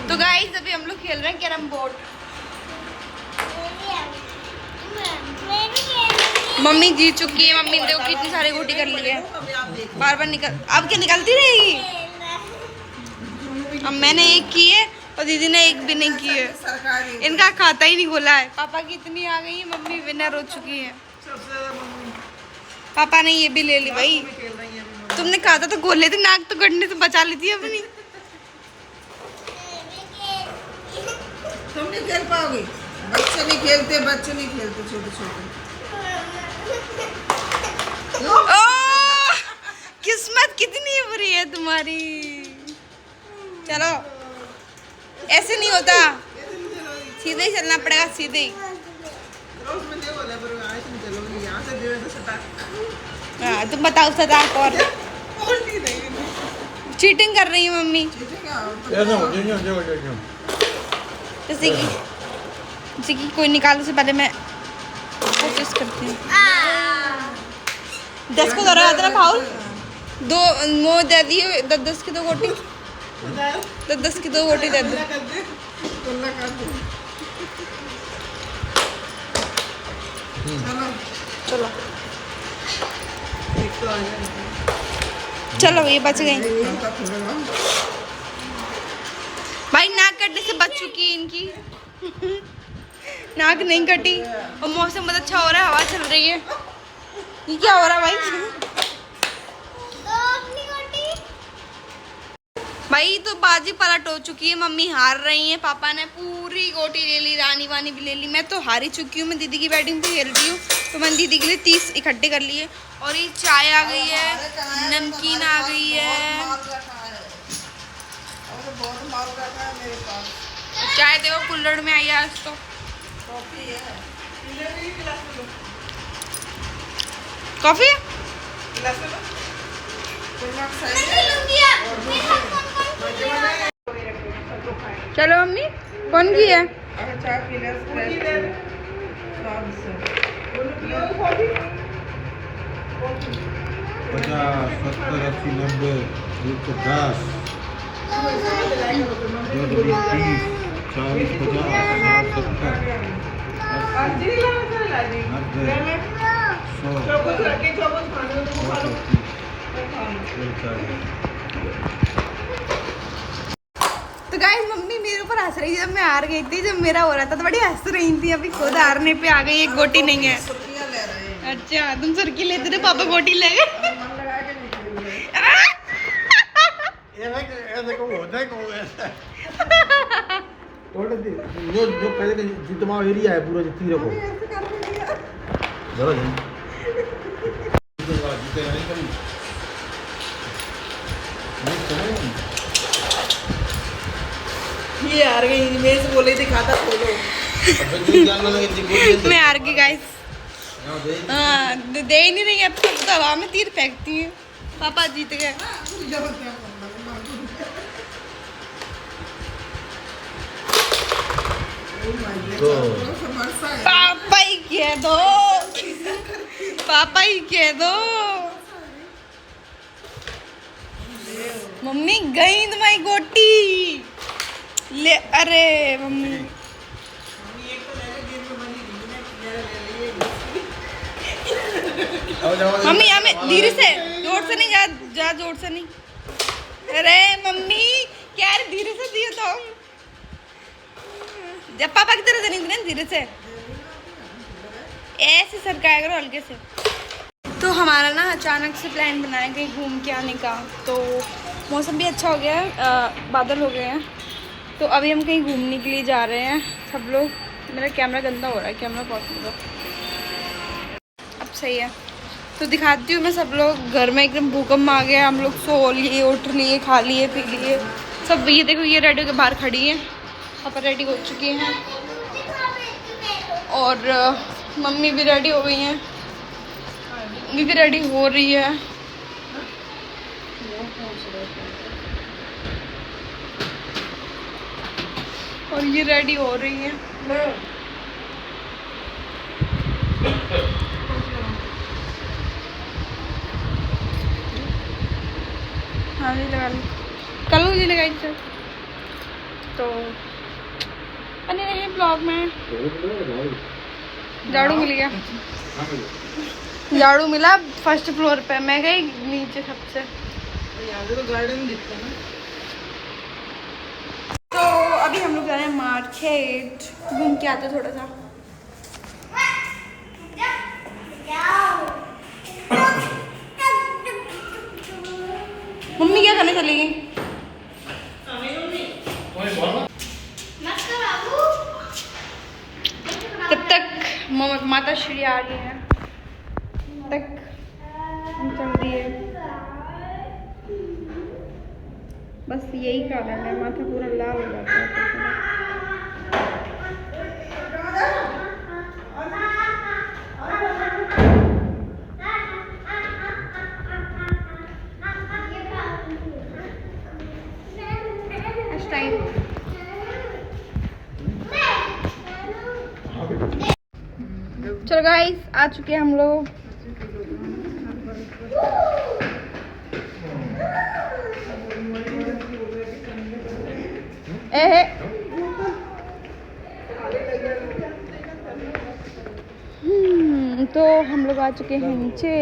तो गाइस अभी हम लोग खेल रहे हैं कैरम बोर्ड। मम्मी जीत चुकी है। मम्मी ने देखो कितनी सारी गोटी कर ली है। बार बार निकल, अब क्या निकलती रहेगी। अब मैंने एक की है और दीदी ने एक भी नहीं की है। इनका खाता ही नहीं खोला है। पापा की इतनी आ गई है, मम्मी विनर हो चुकी है। पापा ने ये भी ले ली भाई। तुमने खाता तो खोल लेती, नाक तो गड़ने से बचा लेती अपनी। तुम नहीं खेल पाओगे, बच्चे नहीं खेलते छोटे छोटे। किस्मत कितनी बुरी है तुम्हारी। चलो ऐसे नहीं होता, सीधे ही चलना पड़ेगा, सीधे ही। हाँ तुम बताओ सदा कौन चीटिंग कर रही है मम्मी। जैसे कि कोई निकालने से पहले मैं कोशिश करती हूँ। 10 को दौरा आता ना फाउल। 2 मो दे दिए, 10 की 2 गोटी, 10 की 2 गोटी दे दो। चलो चलो ये बच गई भाई। नाक कटने से बच चुकी है इनकी। नाक नहीं कटी और मौसम बहुत अच्छा हो रहा है, हवा चल रही है। ये क्या हो रहा है भाई तो बाजी पलट हो चुकी है। मम्मी हार रही है, पापा ने पूरी गोटी ले ली, रानी वानी भी ले ली। मैं तो हार ही चुकी हूँ। मैं दीदी की बैटिंग पे खेल रही हूँ, तो मैंने दीदी के लिए 30 इकट्ठे कर लिए। और ये चाय आ गई है, नमकीन आ गई है। चाय देखो कुल्हड़ में आई है आज तो। कॉफी है? चलो मम्मी कौन की है? 50, 70, 80, 90, 110, 30, 40, 50, 60, 70, तो गाइस मम्मी मेरे ऊपर हंस रही थी जब मैं हार गई थी। जब मेरा हो रहा था तो बड़ी हंस रही थी। अभी खुद हारने पे आ गई, एक गोटी नहीं है। अच्छा तुम सुर्खी लेते थे, पापा गोटी ले गए। जो पहले जितना एरिया है पूरा जितनी रखो ये हार गई। मैं से बोले थे खाता खोलो। मैं हार गई गाइस। हाँ दे ही नहीं रही। अब तो हवा में तीर फेंकती है। पापा जीत गए। पापा ही कह दो, पापा ही कह दो। मम्मी गई तुम्हारी गोटी ले। अरे मम्मी मम्मी हमें धीरे से, जोर से नहीं, जा जोर से नहीं। अरे मम्मी क्या धीरे से दिए तो हम। जब पापा की तरह से नहीं देना, धीरे से ऐसे सरकाया करो हल्के से। तो हमारा ना अचानक से प्लान बनाया कहीं घूम के आने का। तो मौसम भी अच्छा हो गया है, बादल हो गए हैं। तो अभी हम कहीं घूमने के लिए जा रहे हैं सब लोग। मेरा कैमरा गंदा हो रहा है, कैमरा बहुत गंदा। अब सही है तो दिखाती हूँ मैं। सब लोग घर में एकदम भूकंप आ गया। हम लोग सो लिए, उठ लिए, खा लिए, पी लिए सब। ये देखो ये रेडी के बाहर खड़ी है। पापा रेडी हो चुके हैं और मम्मी भी रेडी हो गई हैं। मम्मी भी रेडी हो रही है। और ये रेडी हो रही है। हाँ जी लगा ली, कल जी लगाई सर। तो बने रहे ब्लॉग में। झाड़ू मिल गया, झाड़ू मिला फर्स्ट फ्लोर पे, मैं गई नीचे सबसे। यहाँ से तो गार्डन दिखता है ना। तो अभी हम लोग जा रहे हैं मार्केट, घूम के आते थोड़ा सा। मम्मी क्या करने चली गई? तब तक माता श्री आ रही है, तब तक हम चल दिए। बस यही कारण है, माथा पूरा लाल हो जाता है। चलो गाइस, आ चुके हैं हम लोग। तो हम लोग आ चुके हैं नीचे।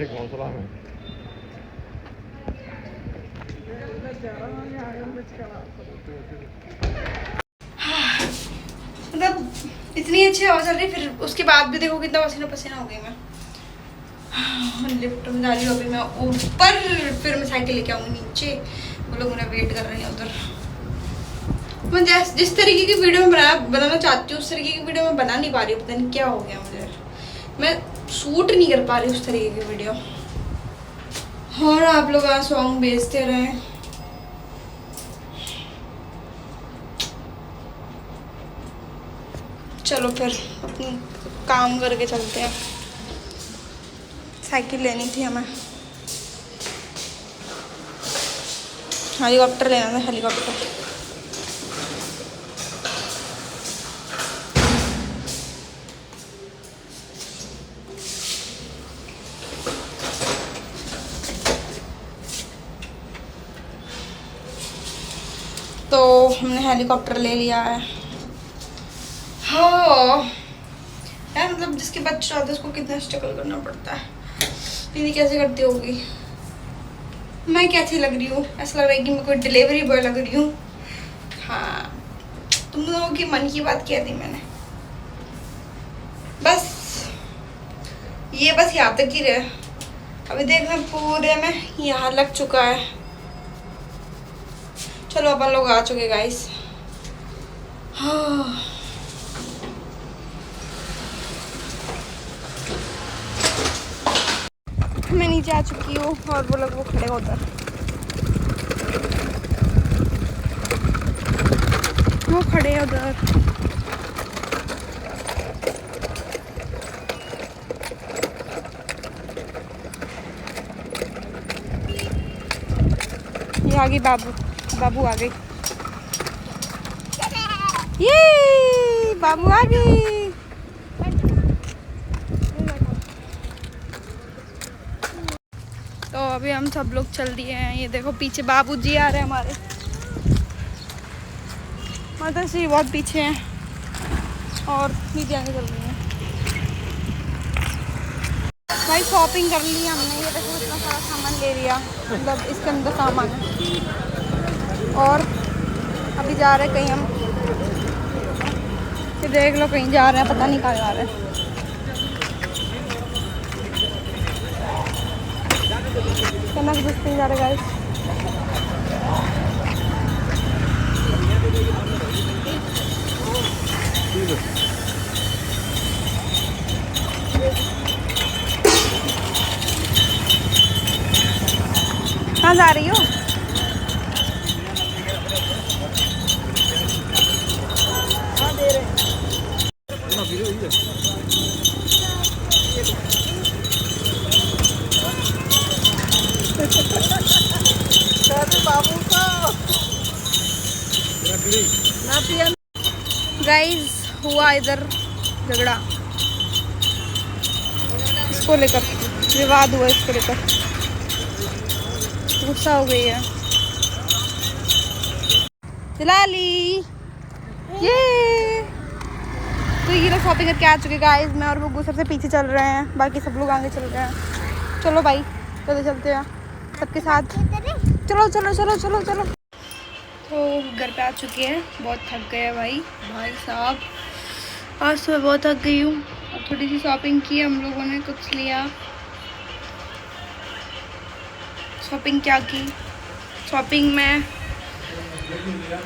घोंसला में मतलब इतनी अच्छी हवा चल रही, फिर उसके बाद भी देखो कितना पसीना पसीना हो गई मैं। लिफ्ट में जा रही हूँ अभी मैं ऊपर, फिर मैं साइकिल लेके आऊँगी नीचे। वो लोग मेरा वेट कर रहे हैं उधर। मैं जिस तरीके की वीडियो में बनाना चाहती हूँ उस तरीके की वीडियो मैं बना नहीं पा रही हूँ। पता नहीं क्या हो गया मुझे, मैं शूट नहीं कर पा रही उस तरीके की वीडियो। और आप लोग आज सॉन्ग भेजते रहे। चलो फिर अपनी काम करके चलते हैं। साइकिल लेनी थी हमें, हेलीकॉप्टर लेना था, हेलीकॉप्टर। तो हमने हेलीकॉप्टर ले लिया है। हाँ यार, मतलब जिसके बच्चे होते हैं उसको कितना स्ट्रगल करना पड़ता है। दीदी कैसे करती होगी, मैं कैसी लग रही हूँ? ऐसा लग रहा है कि मैं कोई डिलीवरी बॉय लग रही हूँ। हाँ, तुम लोगों की मन की बात कह दी मैंने। बस ये बस यहाँ तक ही रहे, अभी देखना पूरे में यहाँ लग चुका है। चलो अपन लोग आ चुके गाइस। हाँ मैं नीचे आ चुकी हूँ और वो लोग वो खड़े उधर, वो खड़े हैं उधर। ये आ गई बाबू, बाबू आ गई। ये बाबू आ गई। तो अभी हम सब लोग चल दिए हैं। ये देखो पीछे बाबूजी आ रहे हैं हमारे, माता श्री बहुत पीछे हैं और नीचे आगे चल रही हैं। भाई शॉपिंग कर ली हमने, ये देखो इतना सारा सामान ले लिया, मतलब इसके अंदर सामान है। और अभी जा रहे कहीं हम, ये देख लो कहीं जा रहे हैं, पता नहीं कहाँ जा रहे हैं। कनक बस्ती जा रहे गाइस। कहाँ जा रही हो? दे रहे बाबू को गाइस हुआ इधर झगड़ा। इसको लेकर विवाद हुआ, इसको लेकर गुस्सा हो गई है। चला ली ये। तो ये लोग शॉपिंग करके आ चुके गाइस, मैं और गुग्गू सबसे पीछे चल रहे हैं, बाकी सब लोग आगे चल रहे हैं। चलो भाई चलो चलते हैं सबके साथ, चलो चलो चलो चलो चलो। तो घर पे आ चुके हैं, बहुत थक गए भाई साहब, आज तो मैं बहुत थक गई हूँ। अब थोड़ी सी शॉपिंग की हम लोगों ने, कुछ लिया। शॉपिंग क्या की, शॉपिंग में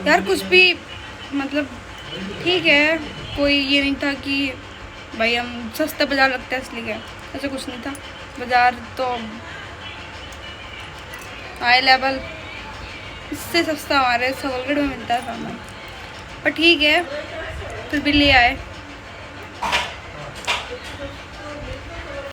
यार कुछ भी मतलब ठीक है, कोई ये नहीं था कि भाई हम सस्ता बाजार लगता है इसलिए गए, ऐसा कुछ नहीं था। बाजार तो हाई लेवल, इससे सस्ता हमारे सवलगढ़ में मिलता है सामान, पर ठीक है फिर भी ले आए।